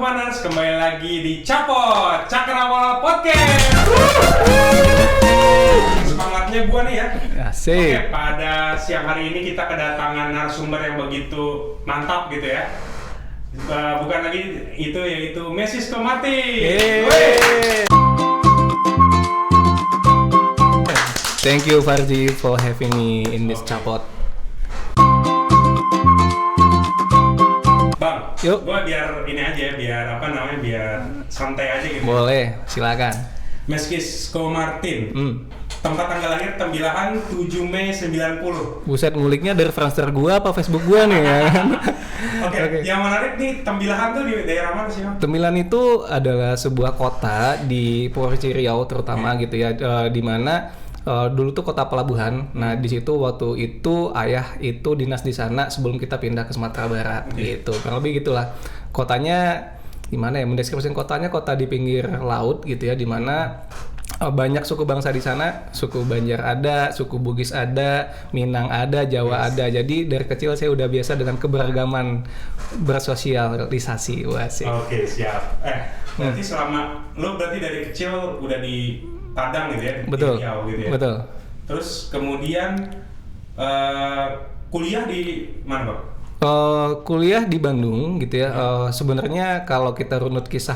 Bumaners, kembali lagi di Capot Cakrawala Podcast. Semangatnya gua nih ya. Asik. Oke, pada siang hari ini kita kedatangan narasumber yang begitu mantap gitu ya. Bukan lagi itu, yaitu Mesisko Martin. Thank you Farji for having me in this Capot. Bang, yuk. Gua biar ini aja, biar santai aja gitu. Boleh, silakan. Mesisko Martin. Tempat tanggal lahir Tembilahan 7 Mei 90. Buset, nguliknya dari Friendster gua apa Facebook gua nih ya. Oke. Yang menarik nih, Tembilahan tuh di daerah mana sih, Bang? Tembilahan itu adalah sebuah kota di Provinsi Riau terutama gitu ya, di mana dulu tuh kota pelabuhan. Nah, di situ waktu itu ayah itu dinas di sana sebelum kita pindah ke Sumatera Barat gitu. Kurang lebih gitulah. Kotanya gimana ya, mendeskripsikan kotanya kota di pinggir laut gitu ya, di mana banyak suku bangsa di sana. Suku Banjar ada, suku Bugis ada, Minang ada, Jawa ada. Jadi dari kecil saya udah biasa dengan keberagaman bersosialisasi. Oke, siap. Berarti selama lo berarti dari kecil udah di Padang gitu ya? Betul. Di Riau gitu ya? Betul. Terus kemudian kuliah di mana, Bang? Kuliah di Bandung gitu ya. Sebenarnya kalau kita runut kisah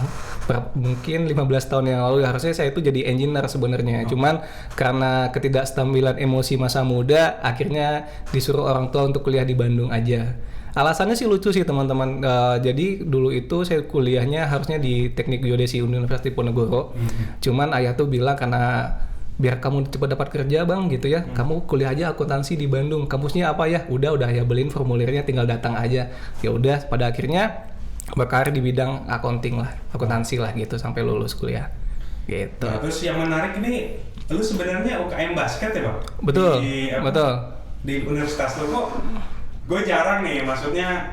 mungkin 15 tahun yang lalu harusnya saya itu jadi engineer sebenarnya. Cuman karena ketidakstabilan emosi masa muda, akhirnya disuruh orang tua untuk kuliah di Bandung aja. Alasannya sih lucu sih teman-teman. Jadi dulu itu saya kuliahnya harusnya di Teknik Geodesi Universitas Diponegoro. Cuman ayah tuh bilang karena biar kamu cepat dapat kerja bang gitu ya, kamu kuliah aja akuntansi di Bandung. Kampusnya apa ya? Udah ya beliin formulirnya, tinggal datang aja. Ya udah, pada akhirnya berkarir di bidang accounting lah, akuntansi lah gitu sampai lulus kuliah. Gitu. Nah, terus yang menarik ini, lu sebenarnya UKM basket ya, Bang? Betul. Betul. Di universitas lu kok gue jarang nih, maksudnya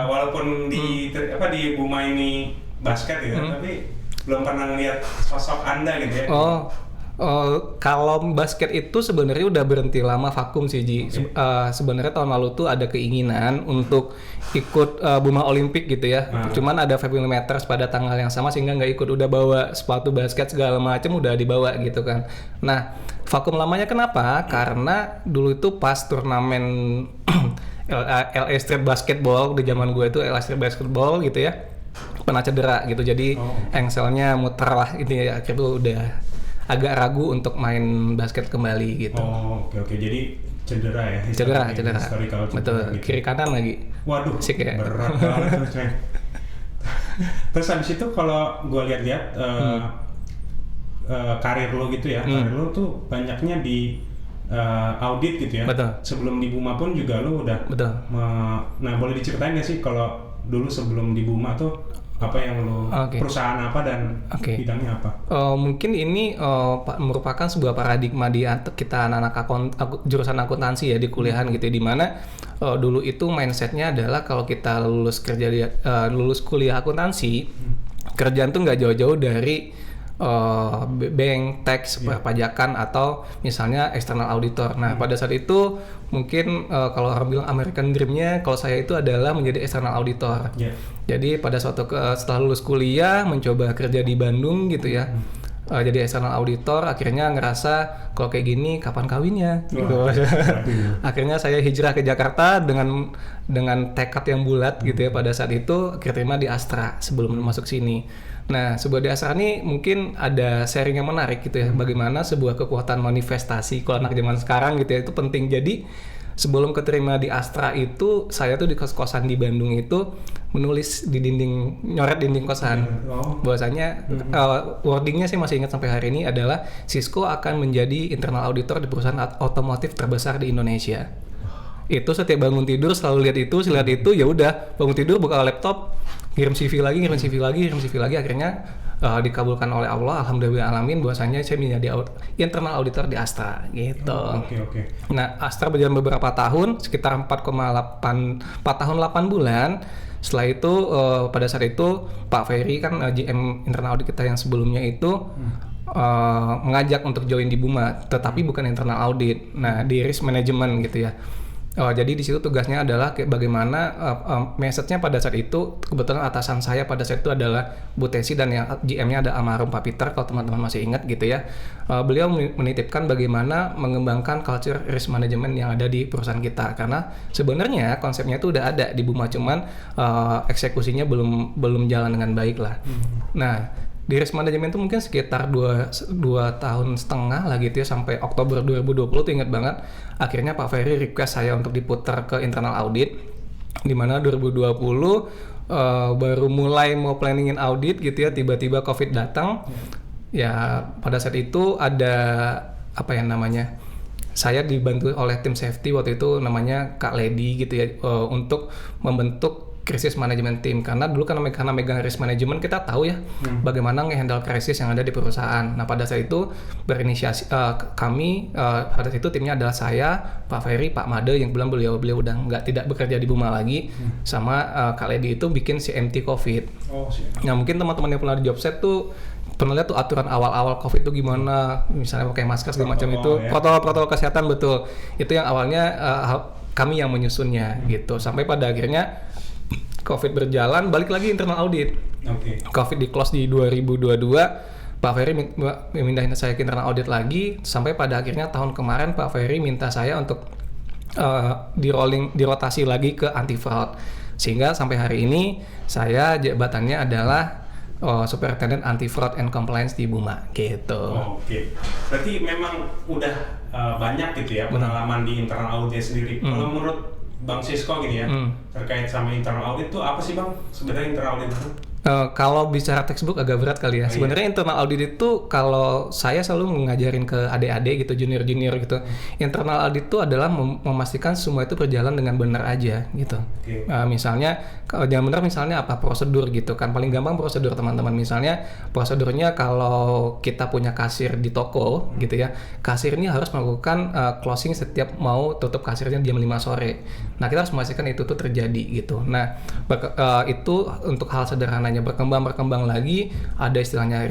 walaupun di Buma ini basket gitu, tapi belum pernah ngeliat sosok Anda gitu ya. Kalau basket itu sebenarnya udah berhenti lama, vakum sih Ji. Sebenarnya tahun lalu tuh ada keinginan untuk ikut Buma Olimpik gitu ya. Cuman ada family matters pada tanggal yang sama sehingga nggak ikut. Udah bawa sepatu basket segala macam udah dibawa gitu kan. Nah, vakum lamanya kenapa? Karena dulu itu pas turnamen LA Street Basketball di zaman gue itu LA Street Basketball gitu ya. Pernah cedera gitu. Jadi engselnya muter lah ini ya, akhirnya udah agak ragu untuk main basket kembali gitu. Oke. Jadi cedera ya? Cedera. Gitu. Betul, kiri kanan lagi. Waduh, sik ya. Berat banget tuh coy. Terus habis itu kalau gue lihat-lihat karir lo gitu ya, karir lo tuh banyaknya di audit gitu ya. Betul. Sebelum di Buma pun juga lo udah. Betul. Nah, boleh diceritain nggak sih kalau dulu sebelum di Buma tuh apa yang lo perusahaan apa dan bidangnya apa? Mungkin ini merupakan sebuah paradigma di kita anak-anak jurusan akuntansi ya di kuliahan gitu ya, di mana dulu itu mindsetnya adalah kalau kita lulus kuliah akuntansi, kerjaan tuh nggak jauh-jauh dari bank, tax, perpajakan atau misalnya external auditor. Nah, pada saat itu mungkin kalau orang bilang American Dream-nya, kalau saya itu adalah menjadi external auditor. Jadi pada setelah lulus kuliah mencoba kerja di Bandung gitu ya. Jadi external auditor, akhirnya ngerasa kalau kayak gini kapan kawinnya gitu. Akhirnya saya hijrah ke Jakarta dengan tekad yang bulat gitu ya. Pada saat itu terima di Astra sebelum masuk sini. Nah, sebuah di Astra ini mungkin ada sharing yang menarik gitu ya. Bagaimana sebuah kekuatan manifestasi kalau anak zaman sekarang gitu ya, itu penting. Jadi sebelum keterima di Astra itu, saya tuh di kos-kosan di Bandung itu menulis di nyoret dinding kosan. Bahwasanya wordingnya saya masih ingat sampai hari ini adalah Cisco akan menjadi internal auditor di perusahaan otomotif terbesar di Indonesia. Itu setiap bangun tidur selalu lihat itu, ya udah bangun tidur buka laptop, kirim CV lagi, akhirnya dikabulkan oleh Allah, alhamdulillahirrahmanirrahim, bahwasanya saya menjadi internal auditor di Astra gitu. Oke. Nah, Astra berjalan beberapa tahun, sekitar 4 tahun 8 bulan. Setelah itu pada saat itu Pak Ferry kan GM internal audit kita yang sebelumnya itu mengajak untuk join di Buma, tetapi bukan internal audit. Nah, di risk management gitu ya. Jadi di situ tugasnya adalah bagaimana message-nya pada saat itu, kebetulan atasan saya pada saat itu adalah Bu Tesi dan yang GM-nya ada almarhum Pak Peter kalau teman-teman masih ingat gitu ya. Beliau menitipkan bagaimana mengembangkan culture risk management yang ada di perusahaan kita, karena sebenarnya konsepnya itu udah ada di Buma, cuman eksekusinya belum jalan dengan baik lah. Nah, di risk management itu mungkin sekitar 2 tahun setengah lah gitu ya, sampai Oktober 2020 tuh ingat banget. Akhirnya Pak Ferry request saya untuk diputar ke internal audit, di mana 2020 baru mulai mau planningin audit gitu ya, tiba-tiba COVID datang. Ya pada saat itu ada apa ya namanya, saya dibantu oleh tim safety waktu itu namanya Kak Lady gitu ya, untuk membentuk krisis manajemen tim, karena dulu kan karena megang risk management kita tahu ya bagaimana ngehandle krisis yang ada di perusahaan. Nah pada saat itu berinisiasi kami pada saat itu timnya adalah saya, Pak Ferry, Pak Made yang bilang beliau udah tidak bekerja di Buma lagi, sama Kak Lady itu bikin CMT COVID. Nah mungkin teman-teman yang pernah di job set tuh pernah lihat tuh aturan awal-awal COVID itu gimana, misalnya pakai masker segala macam itu, protokol kesehatan, betul. Itu yang awalnya kami yang menyusunnya gitu, sampai pada akhirnya COVID berjalan, balik lagi internal audit. COVID di close di 2022, Pak Ferry mindahin saya ke internal audit lagi, sampai pada akhirnya tahun kemarin Pak Ferry minta saya untuk dirotasi lagi ke anti fraud, sehingga sampai hari ini saya jabatannya adalah Superintendent Anti Fraud and Compliance di Buma gitu. Berarti memang udah banyak gitu ya pengalaman di internal audit sendiri. Kalau menurut Bang Sisko gini ya, terkait sama internal audit tuh apa sih Bang sebenarnya internal audit itu? Kalau bicara textbook agak berat kali ya. Sebenarnya internal audit itu kalau saya selalu ngajarin ke adik-adik gitu, junior-junior gitu. Internal audit itu adalah memastikan semua itu berjalan dengan benar aja gitu. Misalnya kalau yang benar misalnya apa, prosedur gitu kan. Paling gampang prosedur teman-teman. Misalnya prosedurnya kalau kita punya kasir di toko gitu ya. Kasir ini harus melakukan closing setiap mau tutup kasirnya jam 5 sore. Nah, kita harus memastikan itu tuh terjadi gitu. Nah, itu untuk hal sederhananya. Berkembang lagi ada istilahnya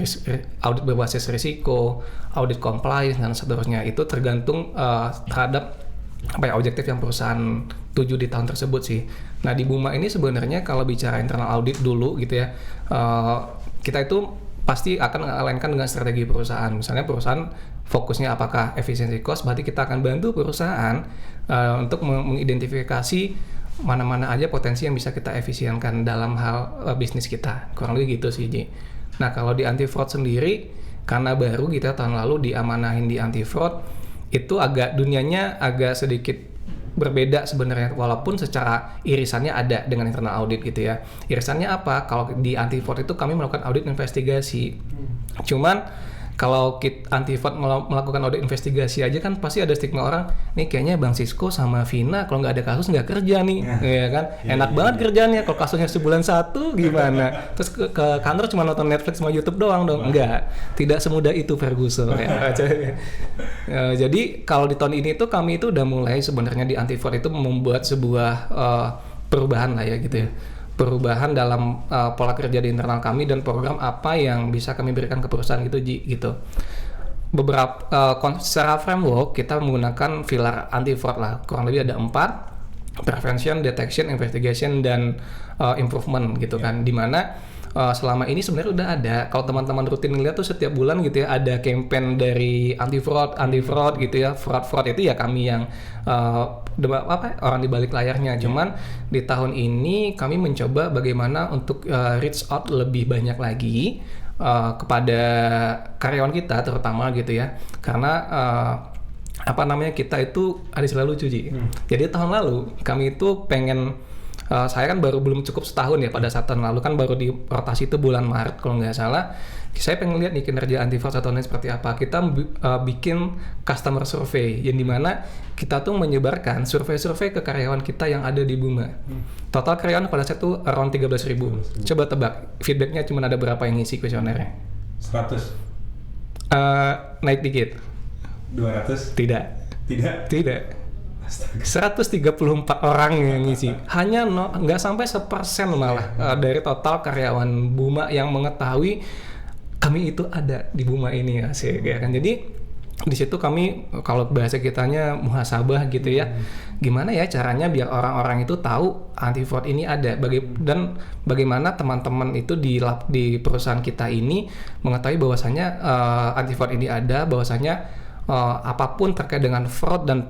audit berbasis risiko, audit compliance dan seterusnya. Itu tergantung terhadap apa ya, objektif yang perusahaan tuju di tahun tersebut sih. Nah di Buma ini sebenarnya kalau bicara internal audit dulu gitu ya, kita itu pasti akan mengalinkan dengan strategi perusahaan. Misalnya perusahaan fokusnya apakah efisiensi cost, berarti kita akan bantu perusahaan untuk mengidentifikasi mana-mana aja potensi yang bisa kita efisienkan dalam hal bisnis kita. Kurang lebih gitu sih, Ji. Nah, kalau di anti fraud sendiri, karena baru kita tahun lalu diamanahin di anti fraud, itu dunianya agak sedikit berbeda sebenarnya, walaupun secara irisannya ada dengan internal audit gitu ya. Irisannya apa? Kalau di anti fraud itu kami melakukan audit investigasi. Cuman kalau anti fraud melakukan audit investigasi aja kan pasti ada stigma orang, nih kayaknya Bang Sisko sama Vina kalau nggak ada kasus nggak kerja nih, ya kan? Enak banget kerjaannya, kalau kasusnya sebulan 1 gimana? Terus ke kantor cuma nonton Netflix sama YouTube doang dong? Enggak, tidak semudah itu Ferguson. Jadi kalau di tahun ini tuh kami itu udah mulai sebenarnya di anti fraud itu membuat sebuah perubahan lah ya gitu ya. Perubahan dalam pola kerja di internal kami dan program apa yang bisa kami berikan ke perusahaan gitu. Beberapa secara framework kita menggunakan pilar anti fraud lah, kurang lebih ada 4: prevention, detection, investigation, dan improvement gitu kan. Dimana selama ini sebenarnya udah ada, kalau teman-teman rutin ngeliat tuh setiap bulan gitu ya ada campaign dari anti fraud gitu ya. Fraud itu ya kami yang orang di balik layarnya. Cuman di tahun ini kami mencoba bagaimana untuk reach out lebih banyak lagi kepada karyawan kita terutama gitu ya, karena kita itu ada istilah lucu Ji. Jadi tahun lalu kami itu pengen, saya kan belum cukup setahun ya pada saat tahun lalu, kan baru di rotasi itu bulan Maret kalau nggak salah. Saya pengen lihat nih kinerja anti fraud tahun ini seperti apa. Kita bikin customer survey yang dimana kita tuh menyebarkan survei ke karyawan kita yang ada di Buma. Total karyawan pada saat itu around 13.000. Coba tebak feedbacknya cuma ada berapa yang ngisi kuesionernya? 100. Naik dikit. 200? Tidak. 134 orang yang ngisi, hanya nggak sampai 1% malah dari total karyawan Buma yang mengetahui kami itu ada di Buma ini ya kan. Jadi di situ kami kalau bahasa kitanya muhasabah gitu ya. Gimana ya caranya biar orang-orang itu tahu anti fraud ini ada dan bagaimana teman-teman itu di perusahaan kita ini mengetahui bahwasanya anti fraud ini ada, bahwasanya apapun terkait dengan fraud dan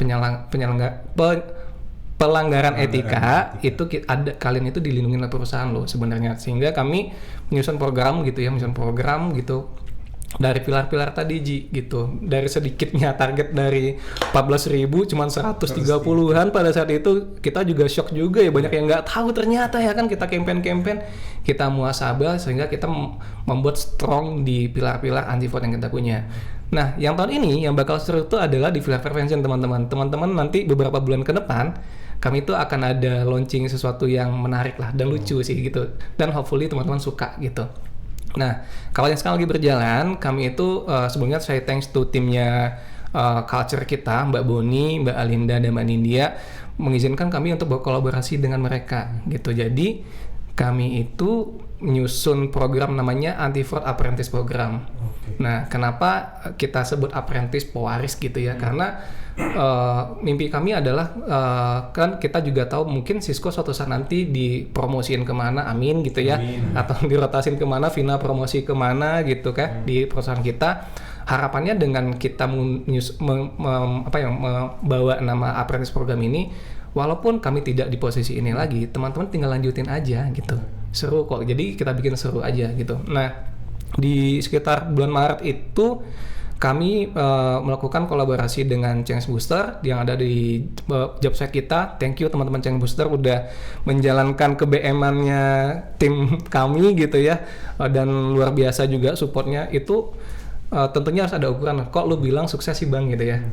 pelanggaran etika itu kalian itu dilindungi oleh perusahaan lo sebenarnya, sehingga kami menyusun program gitu dari pilar-pilar tadi Ji gitu. Dari sedikitnya target dari 14.000 cuman 130-an pada saat itu, kita juga shock juga ya, banyak yang nggak tahu ternyata ya kan. Kita campaign kita muhasabah sehingga kita membuat strong di pilar-pilar anti fraud yang kita punya. Nah, yang tahun ini yang bakal seru itu adalah di pilar prevention teman-teman. Teman-teman nanti beberapa bulan ke depan kami itu akan ada launching sesuatu yang menarik lah dan lucu sih gitu. Dan hopefully teman-teman suka gitu. Nah, kalau yang sekarang lagi berjalan, kami itu sebelumnya saya thanks to timnya culture kita, Mbak Boni, Mbak Alinda, dan Mbak Nindya mengizinkan kami untuk berkolaborasi dengan mereka gitu. Jadi kami itu menyusun program namanya Anti Fraud Apprentice Program. Nah, kenapa kita sebut apprentice pewaris gitu ya? Karena mimpi kami adalah kan kita juga tahu mungkin Cisco suatu saat nanti dipromosiin kemana, amin gitu ya, atau dirotasin kemana, Vina promosi kemana gitu kan di perusahaan kita. Harapannya dengan kita membawa nama apprentice program ini, walaupun kami tidak di posisi ini lagi, teman-teman tinggal lanjutin aja gitu. Seru kok, jadi kita bikin seru aja gitu. Nah, di sekitar bulan Maret itu kami melakukan kolaborasi dengan Change Booster yang ada di job site kita. Thank you teman-teman Change Booster udah menjalankan KBM-annya tim kami gitu ya, dan luar biasa juga supportnya itu. Tentunya harus ada ukuran. Kok lu bilang sukses sih Bang gitu ya.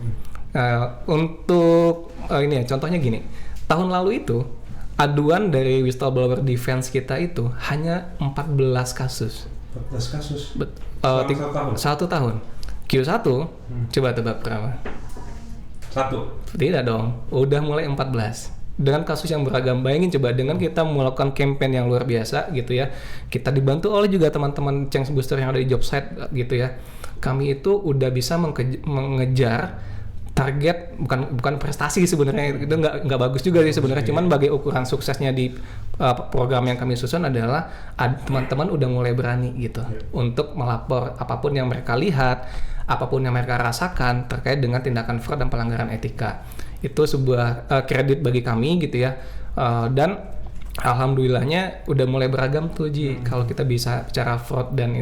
Untuk ini ya, contohnya gini. Tahun lalu itu aduan dari whistleblower defense kita itu hanya 14 kasus. 14 kasus? Satu tahun. Q1, coba tebak berapa? 1? Tidak dong, udah mulai 14. Dengan kasus yang beragam, bayangin coba dengan kita melakukan campaign yang luar biasa gitu ya. Kita dibantu oleh juga teman-teman Change Booster yang ada di job site gitu ya. Kami itu udah bisa mengejar target, bukan prestasi sebenarnya, itu nggak bagus juga sih sebenarnya, cuman bagi ukuran suksesnya di program yang kami susun adalah teman-teman udah mulai berani gitu untuk melapor apapun yang mereka lihat, apapun yang mereka rasakan terkait dengan tindakan fraud dan pelanggaran etika. Itu sebuah kredit bagi kami gitu ya, dan alhamdulillahnya udah mulai beragam tuh Ji. Kalau kita bisa bicara fraud dan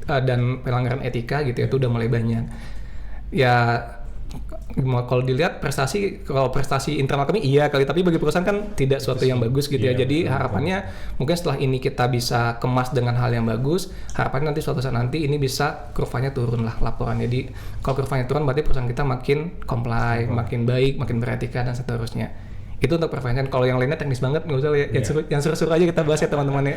dan pelanggaran etika gitu ya, itu udah mulai banyak ya. Kalau dilihat kalau prestasi internal kami iya kali, tapi bagi perusahaan kan tidak suatu yang bagus gitu ya. Jadi harapannya mungkin setelah ini kita bisa kemas dengan hal yang bagus, harapannya nanti suatu saat nanti ini bisa kurvanya turun lah laporan. Jadi kalau kurvanya turun berarti perusahaan kita makin comply, makin baik, makin beretika dan seterusnya. Itu untuk prevention. Kalau yang lainnya teknis banget nggak usah ya. Yang seru-seru aja kita bahas ya teman-teman ya.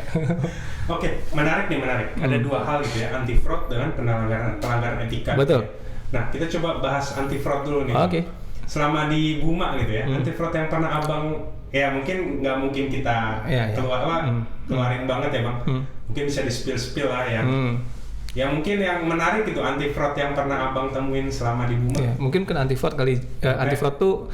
Oke, menarik. Ada dua hal gitu ya, anti fraud dengan pelanggaran etika. Betul. Gitu ya. Nah, kita coba bahas anti fraud dulu nih. Oke. Selama di Buma gitu ya, anti fraud yang pernah Abang ya mungkin nggak mungkin kita keluarin banget ya Bang. Mungkin bisa di spill lah yang mungkin yang menarik gitu anti fraud yang pernah Abang temuin selama di Buma. Ya, mungkin kan anti fraud kali. Anti fraud tuh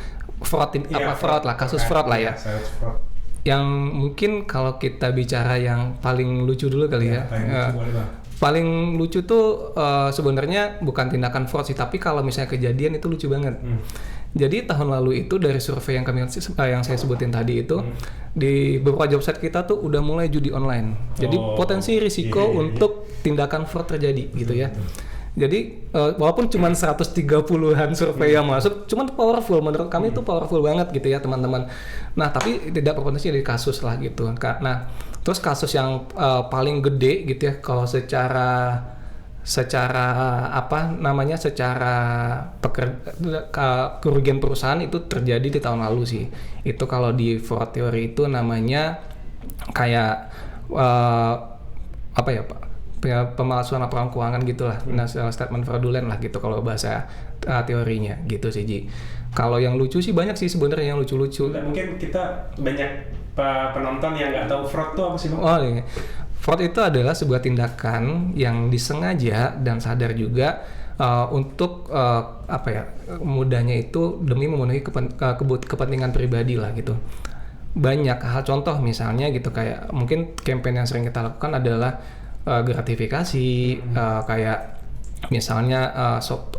fraud lah, kasus fraud lah ya. Fraud. Yang mungkin kalau kita bicara yang paling lucu dulu kali ya. Paling lucu tuh sebenarnya bukan tindakan fraud sih, tapi kalau misalnya kejadian itu lucu banget. Jadi tahun lalu itu dari survei yang saya sebutin tadi itu, di beberapa job site kita tuh udah mulai judi online. Jadi potensi risiko untuk tindakan fraud terjadi gitu ya. Jadi walaupun cuma 130-an survei yang masuk, cuman powerful, menurut kami itu powerful banget gitu ya teman-teman. Nah tapi tidak berpotensi dari kasus lah gitu. Nah terus kasus yang paling gede gitu ya, kalau secara kerugian perusahaan itu terjadi di tahun lalu sih. Itu kalau di fraud theory itu namanya kayak pemalsuan laporan keuangan gitulah, financial statement fraudulent lah gitu kalau bahasa teorinya gitu sih Ji. Kalau yang lucu sih banyak sih sebenarnya yang lucu-lucu. Mungkin kita banyak penonton yang nggak tahu fraud itu apa sih Bang? Oh iya. Fraud itu adalah sebuah tindakan yang disengaja dan sadar juga untuk apa ya, mudahnya itu demi memenuhi kepentingan pribadi lah gitu. Banyak hal, contoh misalnya gitu, kayak mungkin campaign yang sering kita lakukan adalah gratifikasi, kayak misalnya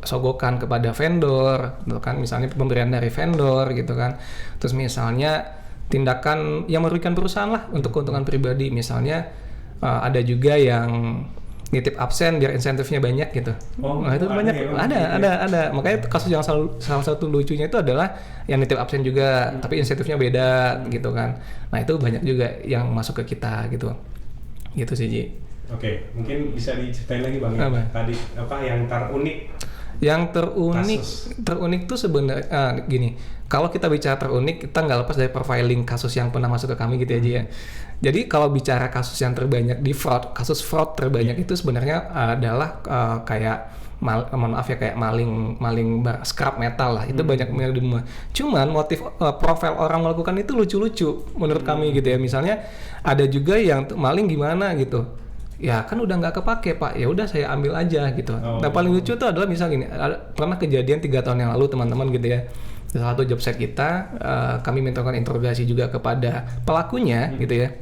sogokan kepada vendor gitu kan, misalnya pemberian dari vendor gitu kan. Terus misalnya tindakan yang merugikan perusahaan lah untuk keuntungan pribadi, misalnya ada juga yang nitip absen biar insentifnya banyak gitu. Nah itu banyak, ada. Makanya kasus yang salah satu lucunya itu adalah yang nitip absen juga, tapi insentifnya beda gitu kan. Nah itu banyak juga yang masuk ke kita gitu sih Ji. Oke, mungkin bisa diceritain lagi Bang ya. Tadi apa yang terunik? Yang terunik tuh sebenarnya gini. Kalau kita bicara terunik, kita nggak lepas dari profiling kasus yang pernah masuk ke kami gitu aja ya. Jadi kalau bicara kasus yang terbanyak di kasus fraud terbanyak itu sebenarnya adalah kayak maaf ya, kayak maling scrap metal lah. Itu banyak di rumah. Cuman motif profil orang melakukan itu lucu-lucu menurut kami gitu ya. Misalnya ada juga yang maling gimana gitu. Ya kan udah nggak kepake Pak, ya udah saya ambil aja gitu. Nah paling lucu tuh adalah misal gini, pernah kejadian 3 tahun yang lalu teman-teman gitu ya, salah satu job site kita, kami mintakan interogasi juga kepada pelakunya gitu ya.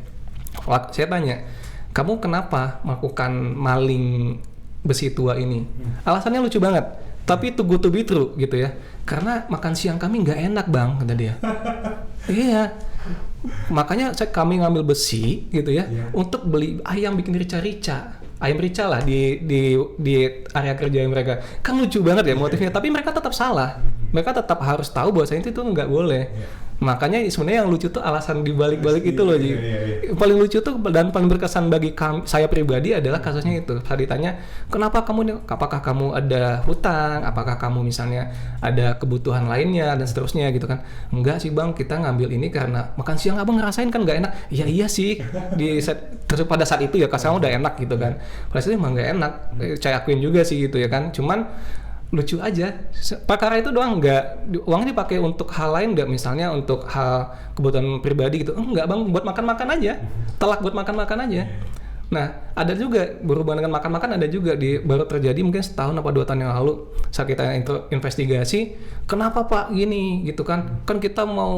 Saya tanya, kamu kenapa melakukan maling besi tua ini? Alasannya lucu banget, tapi too good to be true gitu ya. Karena makan siang kami nggak enak Bang, kata dia. Iya. Makanya kami ngambil besi gitu ya, untuk beli ayam bikin rica-rica, ayam rica lah di area kerja mereka. Kan lucu banget ya motifnya, tapi mereka tetap salah. Mereka tetap harus tahu bahwasanya itu nggak boleh. Makanya sebenarnya yang lucu tuh alasan dibalik-balik itu loh Ji. Paling lucu tuh dan paling berkesan bagi saya pribadi adalah kasusnya itu. Saat ditanya, kenapa kamu, apakah kamu ada hutang, apakah kamu misalnya ada kebutuhan lainnya dan seterusnya gitu kan. Enggak sih Bang, kita ngambil ini karena makan siang Abang ngerasain kan nggak enak. Iya sih, terus pada saat itu ya kasarnya udah enak gitu kan. Pada saat itu emang nggak enak, saya akuin juga sih gitu ya kan. Cuman lucu aja, perkara itu doang, nggak uangnya dipakai untuk hal lain nggak, misalnya untuk hal kebutuhan pribadi gitu, enggak Bang, buat makan-makan aja, telak buat makan-makan aja. Nah ada juga berhubungan dengan makan-makan, ada juga baru terjadi mungkin setahun apa 2 tahun yang lalu saat kita investigasi, kenapa Pak gini gitu kan kita mau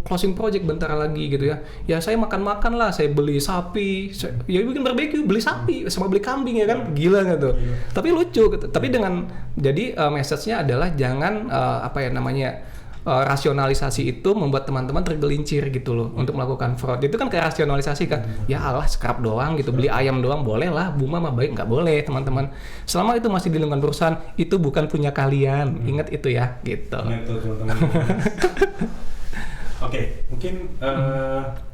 closing project bentar lagi gitu ya, ya saya makan-makan lah, saya beli sapi, ya bikin barbecue, beli sapi sama beli kambing ya kan, gila nggak tuh? Tapi lucu gitu. Tapi dengan jadi message-nya adalah jangan rasionalisasi itu membuat teman-teman tergelincir gitu loh untuk melakukan fraud. Itu kan kayak rasionalisasi kan, ya alah scrap doang gitu, beli ayam doang boleh lah, bunga mah baik, nggak boleh teman-teman. Selama itu masih di lingkungan perusahaan, itu bukan punya kalian, ingat itu ya gitu. Ingat tuh teman-teman. Oke, mungkin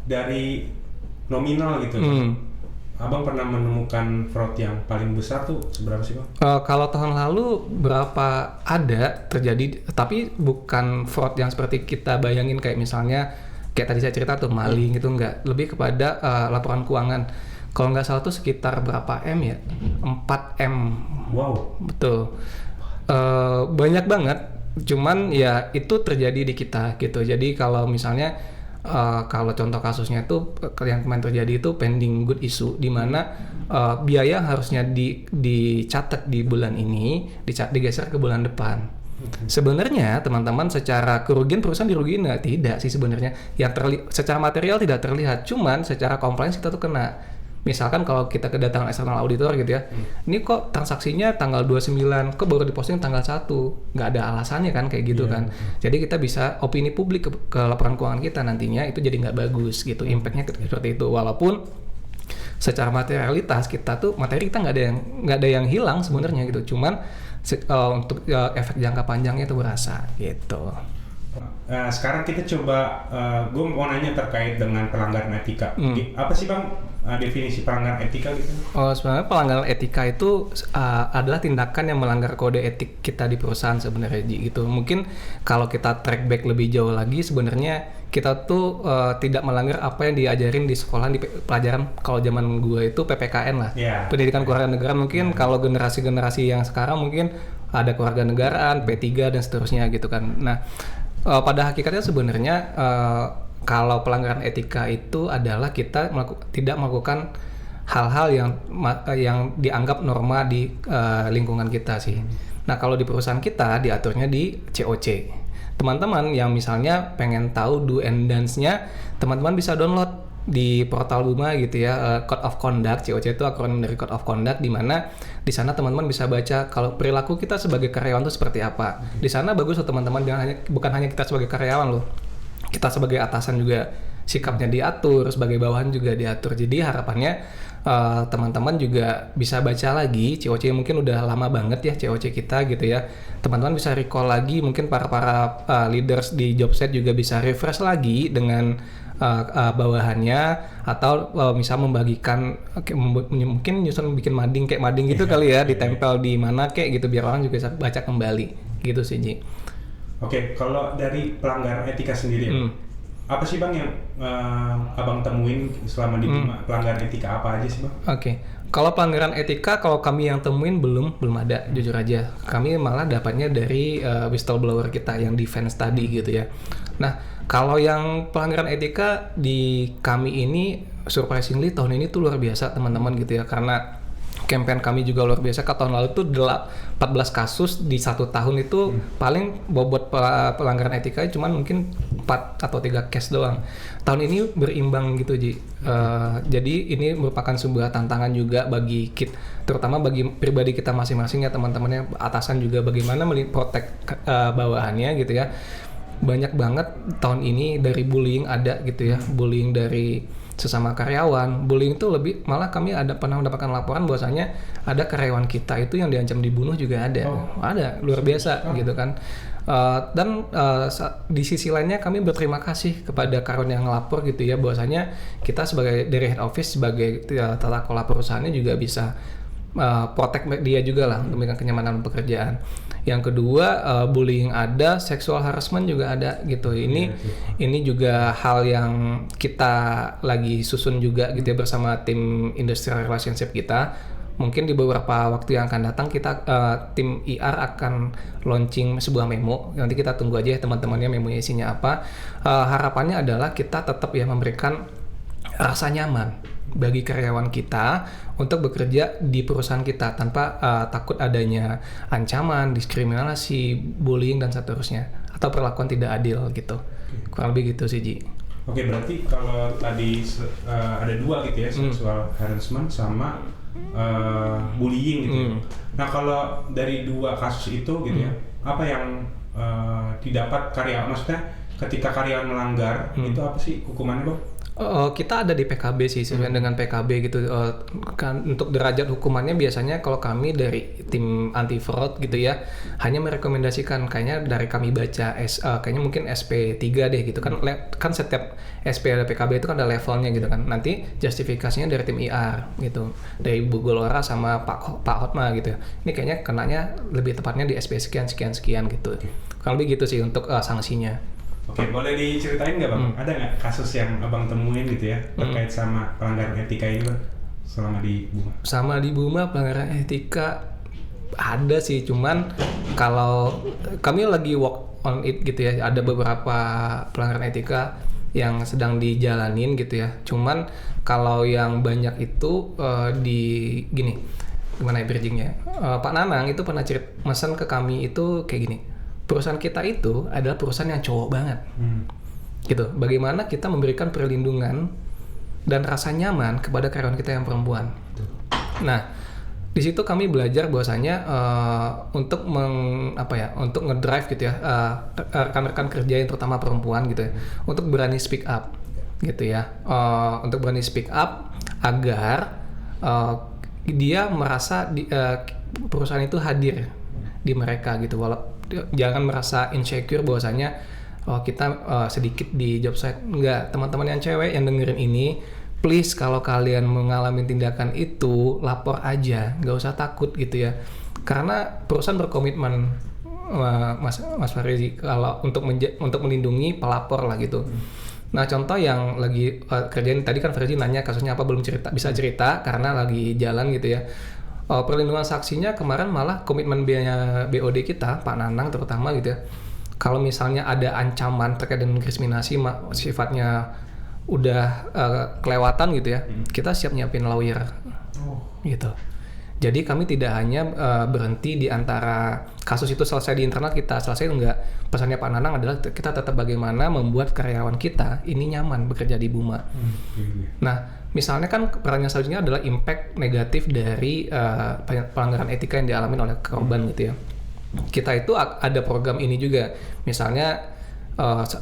dari nominal gitu. Abang pernah menemukan fraud yang paling besar tuh seberapa sih Bang? Kalau tahun lalu berapa ada terjadi, tapi bukan fraud yang seperti kita bayangin kayak misalnya kayak tadi saya cerita tuh maling gitu, enggak, lebih kepada laporan keuangan. Kalau nggak salah tuh sekitar berapa M ya? 4 M. Wow. Betul. Banyak banget. Cuman ya itu terjadi di kita gitu. Jadi kalau misalnya kalau contoh kasusnya itu yang kemarin terjadi itu pending good issue, di mana biaya harusnya dicatat di bulan ini digeser ke bulan depan. Sebenarnya teman-teman secara kerugian perusahaan dirugiin nggak? Tidak sih sebenarnya. Yang secara material tidak terlihat, cuman secara compliance kita tuh kena. Misalkan kalau kita kedatangan external auditor gitu ya, ini kok transaksinya tanggal 29, kok baru diposting tanggal 1, nggak ada alasannya kan kayak gitu kan. Jadi kita bisa opini publik ke laporan keuangan kita nantinya itu jadi nggak bagus gitu, impactnya seperti itu. Walaupun secara materialitas kita tuh, materi kita nggak ada yang hilang sebenarnya gitu, cuman untuk efek jangka panjangnya itu berasa gitu. Sekarang kita coba, gue mau nanya terkait dengan pelanggaran etika. Apa sih Bang definisi pelanggaran etika gitu? Sebenarnya pelanggaran etika itu adalah tindakan yang melanggar kode etik kita di perusahaan sebenarnya gitu. Mungkin kalau kita track back lebih jauh lagi, sebenarnya kita tuh tidak melanggar apa yang diajarin di sekolah, di pelajaran kalau zaman gue itu PPKN lah, pendidikan kewarganegaraan. Mungkin kalau generasi-generasi yang sekarang mungkin ada kewarganegaraan, P3 dan seterusnya gitu kan. Nah pada hakikatnya sebenarnya kalau pelanggaran etika itu adalah kita tidak melakukan hal-hal yang dianggap norma di lingkungan kita sih. Nah, kalau di perusahaan kita diaturnya di COC. Teman-teman yang misalnya pengen tahu do and dance-nya, teman-teman bisa download di portal Buma gitu ya, Code of Conduct. COC itu akronim dari Code of Conduct, di mana di sana teman-teman bisa baca kalau perilaku kita sebagai karyawan itu seperti apa. Di sana bagus loh teman-teman, bukan hanya kita sebagai karyawan loh, kita sebagai atasan juga sikapnya diatur, sebagai bawahan juga diatur. Jadi harapannya teman-teman juga bisa baca lagi COC, mungkin udah lama banget ya COC kita gitu ya. Teman-teman bisa recall lagi, mungkin para leaders di job site juga bisa refresh lagi dengan bawahannya, atau misal membagikan mungkin nyusun bikin mading kayak mading gitu kali ya, ditempel di mana kayak gitu biar orang juga bisa baca kembali gitu sih, Ji. Oke, kalau dari pelanggaran etika sendiri apa sih Bang yang Abang temuin selama di Buma? Pelanggaran etika apa aja sih Bang? Oke. Kalau pelanggaran etika, kalau kami yang temuin belum ada, jujur aja. Kami malah dapatnya dari whistleblower kita yang defense tadi gitu ya. Nah, kalau yang pelanggaran etika di kami ini surprisingly tahun ini tuh luar biasa teman-teman gitu ya, karena campaign kami juga luar biasa. Ke tahun lalu tuh 14 kasus di 1 tahun itu, paling bobot pelanggaran etika cuman mungkin 4 atau 3 case doang. Tahun ini berimbang gitu, Ji. Jadi ini merupakan sebuah tantangan juga bagi kita, terutama bagi pribadi kita masing-masing ya, teman-temannya atasan juga bagaimana protect bawahannya gitu ya. Banyak banget tahun ini dari bullying ada gitu ya, bullying dari sesama karyawan. Bullying itu lebih, malah kami pernah mendapatkan laporan bahwasanya ada karyawan kita itu yang diancam dibunuh juga ada. Ada, luar biasa gitu kan. Dan di sisi lainnya kami berterima kasih kepada karyawan yang ngelapor gitu ya, bahwasanya kita sebagai dari head office, sebagai tata kelola perusahaannya juga bisa protect dia juga lah, demikian kenyamanan pekerjaan. Yang kedua, bullying ada, sexual harassment juga ada gitu. Ini juga hal yang kita lagi susun juga gitu ya bersama tim industrial relationship kita. Mungkin di beberapa waktu yang akan datang kita tim IR akan launching sebuah memo. Nanti kita tunggu aja ya teman-temannya memonya isinya apa. Harapannya adalah kita tetap ya memberikan rasa nyaman bagi karyawan kita untuk bekerja di perusahaan kita tanpa takut adanya ancaman, diskriminasi, bullying dan seterusnya, atau perlakuan tidak adil gitu. Kurang lebih gitu sih, Ji. Oke, berarti kalau tadi ada 2 gitu ya, sexual harassment sama bullying gitu ya. Nah, kalau dari 2 kasus itu gitu ya, apa yang didapat karyawan, maksudnya ketika karyawan melanggar itu apa sih hukumannya, Bang? Kita ada di PKB sih, sebenarnya dengan PKB gitu. Kan untuk derajat hukumannya biasanya kalau kami dari tim anti fraud gitu ya, hanya merekomendasikan, kayaknya dari kami baca kayaknya mungkin SP3 deh gitu kan. Kan setiap SP ada PKB itu kan ada levelnya gitu kan. Nanti justifikasinya dari tim IR gitu, dari Bu Golora sama Pak Hotma gitu. Ini kayaknya kenanya lebih tepatnya di SP sekian gitu. Kurang lebih gitu sih untuk sanksinya. Oke, boleh diceritain nggak Bang? Ada nggak kasus yang Abang temuin gitu ya terkait sama pelanggaran etika ini Bang selama di Buma? Sama di Buma pelanggaran etika ada sih, cuman kalau kami lagi work on it gitu ya, ada beberapa pelanggaran etika yang sedang dijalanin gitu ya. Cuman kalau yang banyak itu gini, gimana ya bridgingnya? Pak Nanang itu pernah pesan ke kami itu kayak gini. Perusahaan kita itu adalah perusahaan yang cowok banget, gitu. Bagaimana kita memberikan perlindungan dan rasa nyaman kepada karyawan kita yang perempuan. Nah, di situ kami belajar bahwasanya untuk untuk ngedrive gitu ya rekan-rekan kerja yang terutama perempuan gitu ya, untuk berani speak up, gitu ya, untuk berani speak up agar dia merasa perusahaan itu hadir di mereka gitu. Jangan merasa insecure bahwasanya kita sedikit di job site. Enggak, teman-teman yang cewek yang dengerin ini, please kalau kalian mengalami tindakan itu lapor aja, nggak usah takut gitu ya. Karena perusahaan berkomitmen, Mas Farizi, kalau untuk melindungi pelapor lah gitu. Nah, contoh yang lagi kerjain tadi kan Farizi nanya kasusnya apa, belum bisa cerita karena lagi jalan gitu ya. Perlindungan saksinya kemarin malah komitmen BOD kita, Pak Nanang terutama gitu ya. Kalau misalnya ada ancaman terkait dengan diskriminasi sifatnya udah kelewatan gitu ya, kita siap nyiapin lawyer gitu. Jadi kami tidak hanya berhenti di antara kasus itu selesai di internal kita, selesai enggak. Pesannya Pak Nanang adalah kita tetap bagaimana membuat karyawan kita ini nyaman bekerja di Buma. Nah, misalnya kan pertanyaan selanjutnya adalah impact negatif dari pelanggaran etika yang dialami oleh korban gitu ya. Kita itu ada program ini juga. Misalnya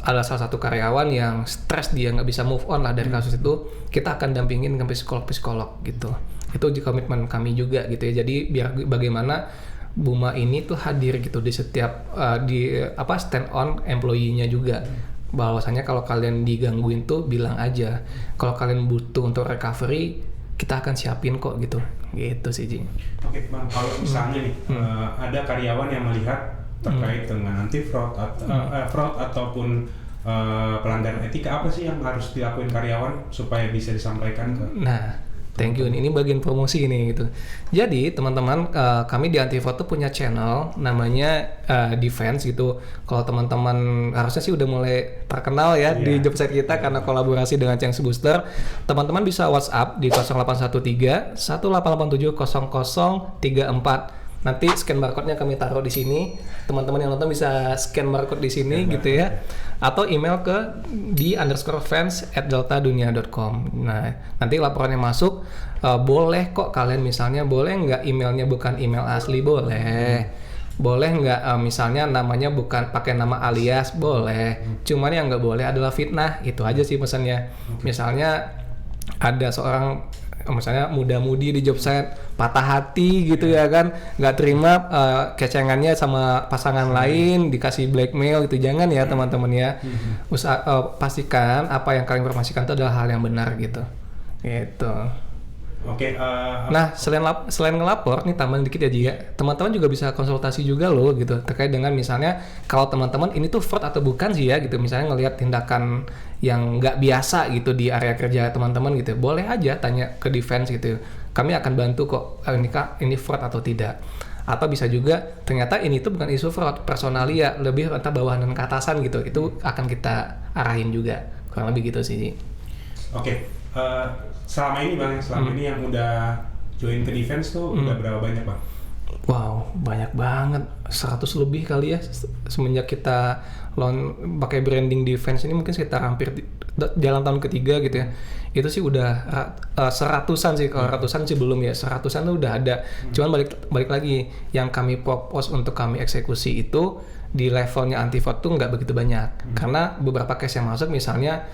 ada salah satu karyawan yang stres, dia nggak bisa move on lah dari kasus itu, kita akan dampingin ke psikolog gitu. Itu di komitmen kami juga gitu ya. Jadi biar bagaimana Buma ini tuh hadir gitu di setiap stand on employee-nya juga. Bahwasanya kalau kalian digangguin tuh bilang aja. Kalau kalian butuh untuk recovery, kita akan siapin kok gitu. Gitu sih, Ji. Oke, Bang, kalau misalnya nih ada karyawan yang melihat terkait dengan anti fraud fraud ataupun pelanggaran etika, apa sih yang harus dilakuin karyawan supaya bisa disampaikan ke? Nah, thank you. Ini bagian promosi ini gitu. Jadi teman-teman, kami di Anti Fraud tuh punya channel namanya Defense gitu. Kalau teman-teman harusnya sih udah mulai terkenal ya di website kita karena kolaborasi dengan Change Booster. Teman-teman bisa WhatsApp di 0813 1887 0034. Nanti scan barcode-nya kami taruh di sini. Teman-teman yang nonton bisa scan barcode di sini gitu ya. Atau email ke di_fans@deltadunia.com. Nah, nanti laporannya masuk, boleh kok kalian misalnya, boleh nggak emailnya bukan email asli, boleh. Boleh nggak misalnya namanya bukan pakai nama alias, boleh. Cuman yang nggak boleh adalah fitnah. Itu aja sih pesannya. Misalnya ada seorang misalnya muda-mudi di job site patah hati gitu ya kan, nggak terima kecengannya sama pasangan lain, dikasih blackmail gitu, jangan ya teman-teman ya. Pastikan apa yang kalian informasikan itu adalah hal yang benar gitu. Oke. Nah, selain ngelapor nih, tambahan dikit ya Ji ya, teman-teman juga bisa konsultasi juga loh gitu terkait dengan misalnya kalau teman-teman ini tuh fraud atau bukan sih ya gitu, misalnya ngelihat tindakan yang nggak biasa gitu di area kerja teman-teman gitu, boleh aja tanya ke defense gitu, kami akan bantu kok ini fraud atau tidak. Atau bisa juga ternyata ini tuh bukan isu fraud, personalia, lebih entah bawahan ke atasan gitu, itu akan kita arahin juga, kurang lebih gitu sih Ji. Oke. Selama ini yang udah join ke defense tuh udah berapa banyak, Bang? Wow, banyak banget, 100 lebih kali ya semenjak kita pakai branding defense ini, mungkin sekitar hampir jalan tahun ketiga gitu ya. Itu sih udah seratusan sih, kalau ratusan sih belum ya, seratusan tuh udah ada. Cuman balik lagi, yang kami propose untuk kami eksekusi itu di levelnya anti fraud tuh nggak begitu banyak, karena beberapa case yang masuk misalnya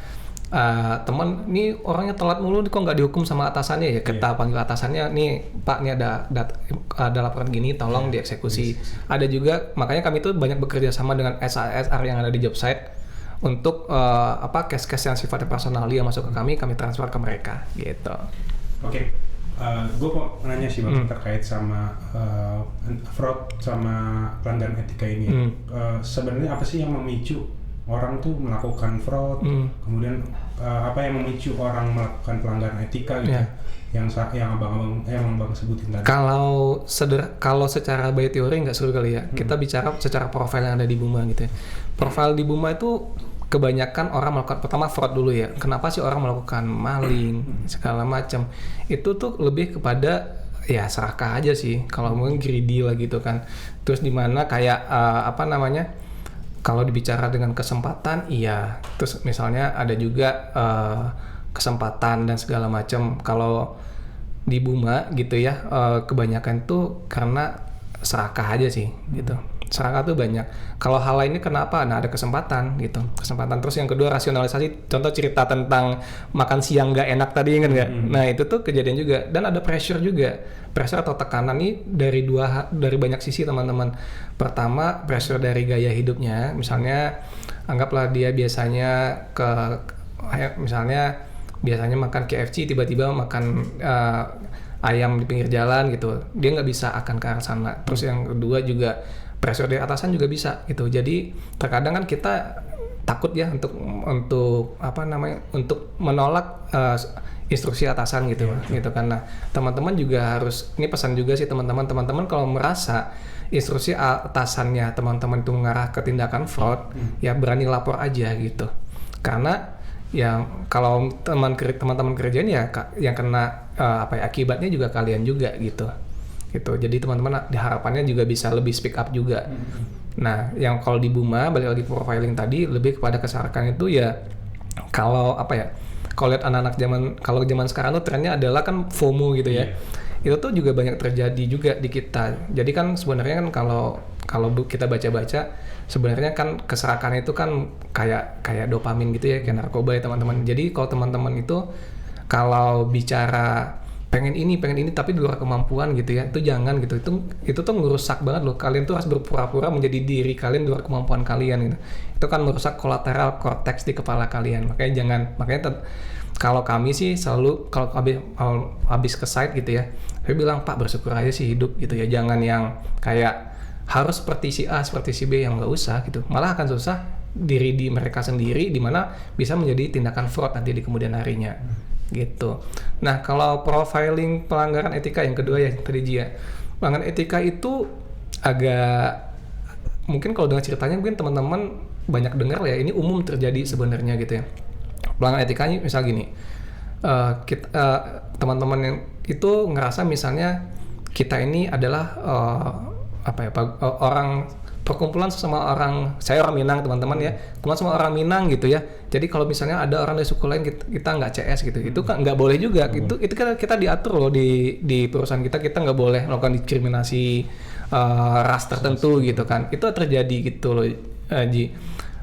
teman ini orangnya telat mulu kok nggak dihukum sama atasannya ya, kita panggil atasannya, nih Pak, nih ada laporan gini, tolong dieksekusi. Ada juga, makanya kami tuh banyak bekerja sama dengan SR yang ada di job site untuk case-case yang sifatnya personalia masuk ke kami transfer ke mereka gitu. Oke. Gue mau nanya sih Bang terkait sama fraud sama pelanggaran etika ini. Sebenarnya apa sih yang memicu orang tuh melakukan fraud, kemudian apa yang memicu orang melakukan pelanggaran etika gitu, yang abang sebutin tadi. Kalau secara by teori nggak seru kali ya, kita bicara secara profil yang ada di Buma gitu ya. Profil di Buma itu kebanyakan orang melakukan, pertama fraud dulu ya. Kenapa sih orang melakukan maling segala macam? Itu tuh lebih kepada ya serakah aja sih, kalau mungkin greedy lah gitu kan. Terus dimana kayak kalau dibicara dengan kesempatan, iya. Terus misalnya ada juga kesempatan dan segala macam. Kalau di Buma gitu ya, kebanyakan tuh karena serakah aja sih gitu. Serakah tuh banyak. Kalau hal lainnya kenapa? Nah, ada kesempatan gitu. Kesempatan. Terus yang kedua, rasionalisasi. Contoh cerita tentang makan siang nggak enak tadi, ingat nggak? Nah, itu tuh kejadian juga. Dan ada pressure juga. Pressure atau tekanan ini dari banyak sisi teman-teman. Pertama, pressure dari gaya hidupnya. Misalnya, anggaplah dia biasanya biasanya makan KFC, tiba-tiba makan ayam di pinggir jalan gitu. Dia nggak bisa akan ke arah sana. Terus yang kedua juga pressure dari atasan juga bisa gitu. Jadi terkadang kan kita takut ya untuk menolak instruksi atasan gitu gitu kan. Nah, teman-teman juga harus, ini pesan juga sih teman-teman kalau merasa instruksi atasannya teman-teman itu mengarah ke tindakan fraud, ya berani lapor aja gitu. Karena yang kalau teman-teman kerjaan ya yang kena akibatnya juga kalian juga gitu. gitu. Jadi teman-teman harapannya juga bisa lebih speak up juga. Nah, yang kalau di Buma balik lagi profiling tadi lebih kepada kesarakan itu ya kalau apa ya? Kalau lihat anak-anak zaman sekarang tuh trennya adalah kan FOMO gitu ya. Itu tuh juga banyak terjadi juga di kita. Jadi kan sebenarnya kan kalau kita baca-baca sebenarnya kan keserakan itu kan kayak dopamin gitu ya, kayak narkoba ya teman-teman. Jadi kalau teman-teman itu kalau bicara pengen ini tapi di luar kemampuan gitu ya, itu jangan gitu. Itu tuh ngerusak banget loh. Kalian tuh harus berpura-pura menjadi diri kalian di luar kemampuan kalian gitu. Itu kan merusak kolateral korteks di kepala kalian. Makanya kalau kami sih selalu kalau habis ke site gitu ya, saya bilang Pak bersyukur aja sih hidup gitu ya. Jangan yang kayak harus seperti si A, seperti si B, yang nggak usah gitu. Malah akan susah diri di mereka sendiri, di mana bisa menjadi tindakan fraud nanti di kemudian harinya. Gitu. Nah, kalau profiling pelanggaran etika yang kedua ya tadi Jia. Pelanggaran etika itu agak mungkin kalau dengan ceritanya mungkin teman-teman banyak dengar ya, ini umum terjadi sebenarnya gitu ya. Pelanggaran etikanya misal gini. Teman-teman yang itu ngerasa misalnya kita ini adalah orang perkumpulan sama orang, saya orang Minang teman-teman ya, kumpulan sama orang Minang gitu ya. Jadi kalau misalnya ada orang dari suku lain kita nggak CS gitu, itu kan nggak boleh juga. Itu kan kita diatur loh di perusahaan kita nggak boleh melakukan diskriminasi ras tertentu gitu kan. Itu terjadi gitu loh, Ji.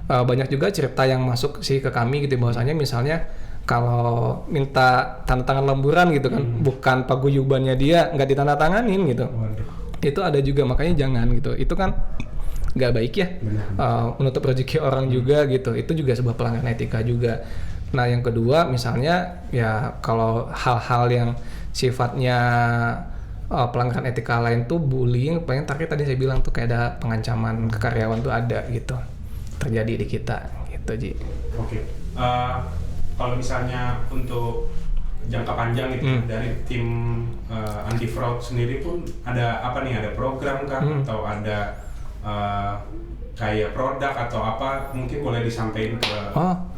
Banyak juga cerita yang masuk sih ke kami gitu, bahwasanya misalnya kalau minta tanda tangan lemburan gitu kan, bukan paguyubannya dia nggak ditandatanganin gitu. Itu ada juga, makanya jangan gitu. Itu kan nggak baik ya, menutup rezeki orang juga gitu. Itu juga sebuah pelanggaran etika juga. Nah yang kedua misalnya ya kalau hal-hal yang sifatnya pelanggaran etika lain tuh bullying, paling tadi saya bilang tuh kayak ada pengancaman ke karyawan tuh ada gitu, terjadi di kita gitu Ji. Oke. Kalau misalnya untuk jangka panjang gitu dari tim anti fraud sendiri pun ada apa nih, ada program kah atau ada kayak produk atau apa, mungkin boleh disampaikan ke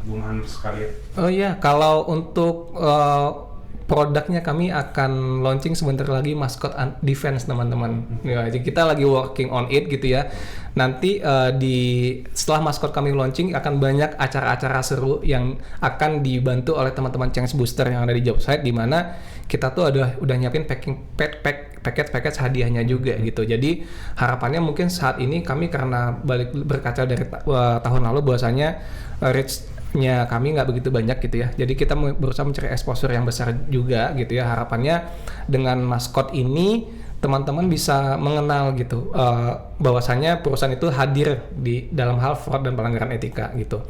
Bung Hans sekalian. Oh iya, kalau untuk produknya kami akan launching sebentar lagi maskot defense teman-teman. Ya, jadi kita lagi working on it gitu ya. Nanti setelah maskot kami launching akan banyak acara-acara seru yang akan dibantu oleh teman-teman Change Booster yang ada di job site, di mana kita tuh udah nyiapin paket hadiahnya juga gitu. Jadi harapannya mungkin saat ini kami karena berkaca dari tahun lalu bahwasanya reach-nya kami nggak begitu banyak gitu ya. Jadi kita berusaha mencari exposure yang besar juga gitu ya. Harapannya dengan maskot ini teman-teman bisa mengenal gitu bahwasanya perusahaan itu hadir di dalam hal fraud dan pelanggaran etika gitu.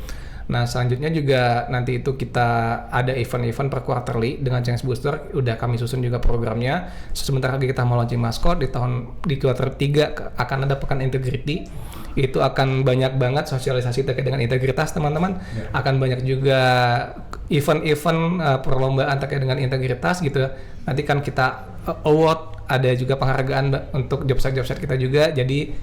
Nah selanjutnya juga nanti itu kita ada event-event per quarterly dengan Change Booster, udah kami susun juga programnya. Sebentar lagi kita mau launching maskot di quarter 3 akan ada pekan integrity. Itu akan banyak banget sosialisasi terkait dengan integritas teman-teman. Akan banyak juga event-event perlombaan terkait dengan integritas gitu. Nanti kan kita award, ada juga penghargaan untuk job site kita juga. Jadi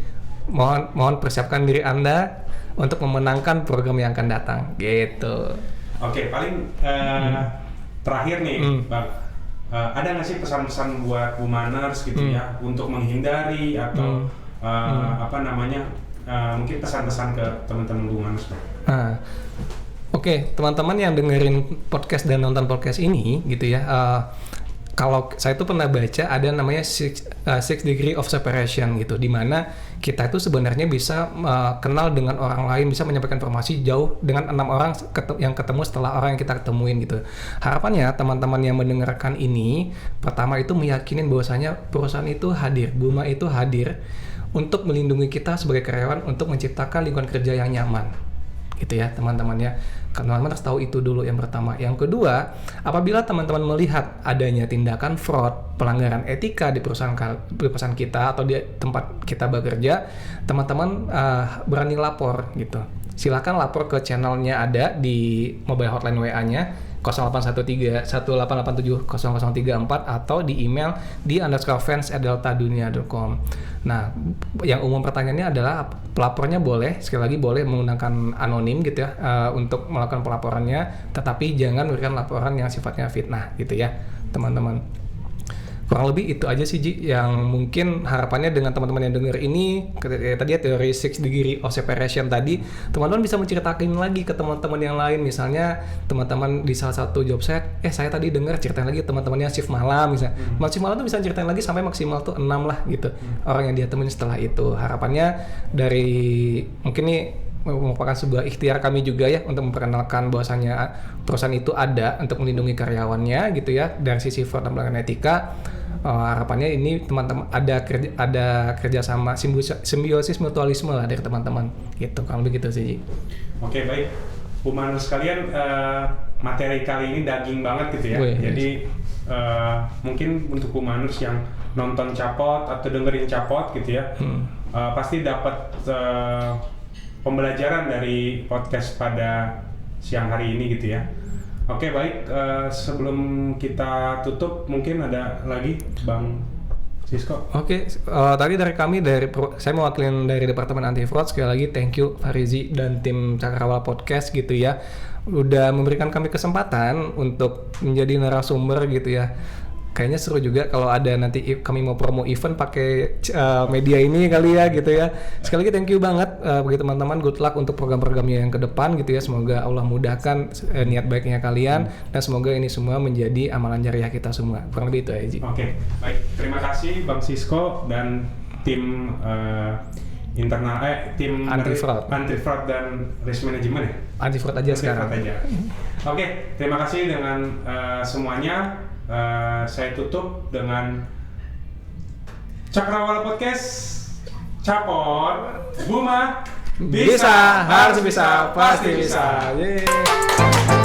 mohon persiapkan diri Anda untuk memenangkan program yang akan datang gitu. Oke, paling terakhir nih Bang, ada nggak sih pesan-pesan buat Bumaners gitu ya untuk menghindari atau mungkin pesan-pesan ke teman-teman Bumaners? Oke, teman-teman yang dengerin podcast dan nonton podcast ini gitu ya, kalau saya tuh pernah baca ada namanya six degree of separation gitu, di mana kita itu sebenarnya bisa kenal dengan orang lain, bisa menyampaikan informasi jauh dengan 6 orang yang ketemu setelah orang yang kita ketemuin gitu. Harapannya teman-teman yang mendengarkan ini pertama itu meyakinin bahwasanya perusahaan itu hadir, Buma itu hadir untuk melindungi kita sebagai karyawan, untuk menciptakan lingkungan kerja yang nyaman gitu ya teman-teman ya. Teman-teman harus tahu itu dulu yang pertama. Yang kedua, apabila teman-teman melihat adanya tindakan fraud, pelanggaran etika di perusahaan kita atau di tempat kita bekerja, teman-teman berani lapor gitu. Silakan lapor ke channelnya ada di mobile hotline WA-nya 0813 1887 0034 atau di email di _fans@deltadunia.com. Nah, yang umum pertanyaannya adalah pelapornya boleh, sekali lagi boleh menggunakan anonim gitu ya untuk melakukan pelaporannya, tetapi jangan memberikan laporan yang sifatnya fitnah gitu ya, teman-teman. kurang lebih itu aja sih Ji, yang mungkin harapannya dengan teman-teman yang denger ini tadi ya teori 6 degree of separation tadi, teman-teman bisa menceritakan lagi ke teman-teman yang lain, misalnya teman-teman di salah satu job site, saya tadi dengar ceritain lagi teman-temannya shift malam misalnya, shift malam tuh bisa ceritain lagi sampai maksimal tuh 6 lah gitu orang yang dia temuin setelah itu. Harapannya dari mungkin nih merupakan sebuah ikhtiar kami juga ya untuk memperkenalkan bahwasanya perusahaan itu ada untuk melindungi karyawannya gitu ya dari sisi fraud dan pelanggaran etika. Harapannya ini teman-teman ada kerjasama simbiosis mutualisme lah dari teman-teman gitu, kalau begitu sih. Oke, baik Bumanus sekalian, materi kali ini daging banget gitu ya. Jadi mungkin untuk Bumanus yang nonton Capot atau dengerin Capot gitu ya, pasti dapat pembelajaran dari podcast pada siang hari ini gitu ya. Oke, baik, sebelum kita tutup mungkin ada lagi Bang Sisko. Oke, tadi dari kami saya mewakilin dari Departemen Anti Fraud, sekali lagi thank you Farizi dan tim Cakrawala Podcast gitu ya, udah memberikan kami kesempatan untuk menjadi narasumber gitu ya. Kayaknya seru juga kalau ada nanti kami mau promo event pakai media ini kali ya gitu ya. Sekali lagi thank you banget bagi teman-teman, good luck untuk program-programnya yang ke depan gitu ya. Semoga Allah mudahkan niat baiknya kalian dan semoga ini semua menjadi amalan jariah kita semua. Kurang lebih itu aja. Oke, baik. Terima kasih Bang Sisko dan tim internal tim anti fraud dan risk management ya. Anti fraud aja sekarang. Oke, terima kasih dengan semuanya. Saya tutup dengan Cakrawala Podcast. Capot, Buma, bisa, harus bisa, pasti bisa. Yeay.